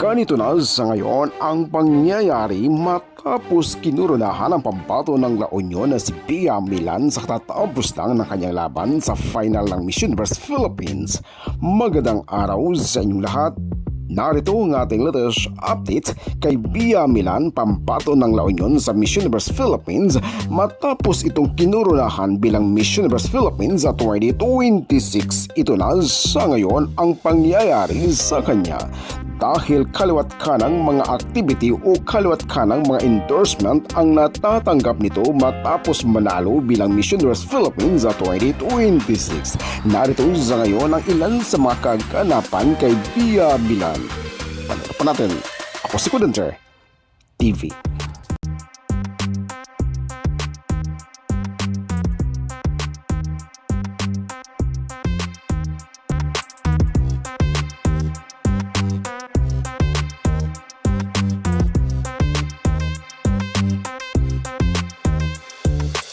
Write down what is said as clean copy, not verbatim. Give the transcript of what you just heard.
Ganito na sa ngayon ang pangyayari matapos kinurunahan ang pambato ng La Union na si Pia Milan sa katatapos lang ng kanyang laban sa final ng Miss Universe Philippines. Magandang araw sa inyong lahat. Narito ang ating latest update kay Pia Milan, pambato ng La Union sa Miss Universe Philippines matapos itong kinurunahan bilang Miss Universe Philippines at 2026. Ito na sa ngayon ang pangyayari sa kanya. Dahil kaliwat kanang mga activity o kaliwat kanang mga endorsement ang natatanggap nito matapos manalo bilang Miss Universe Philippines at 2026. Narito sa ngayon ang ilan sa mga kaganapan kay Pia Milan. Panood pa natin. Ako si Kudanter TV.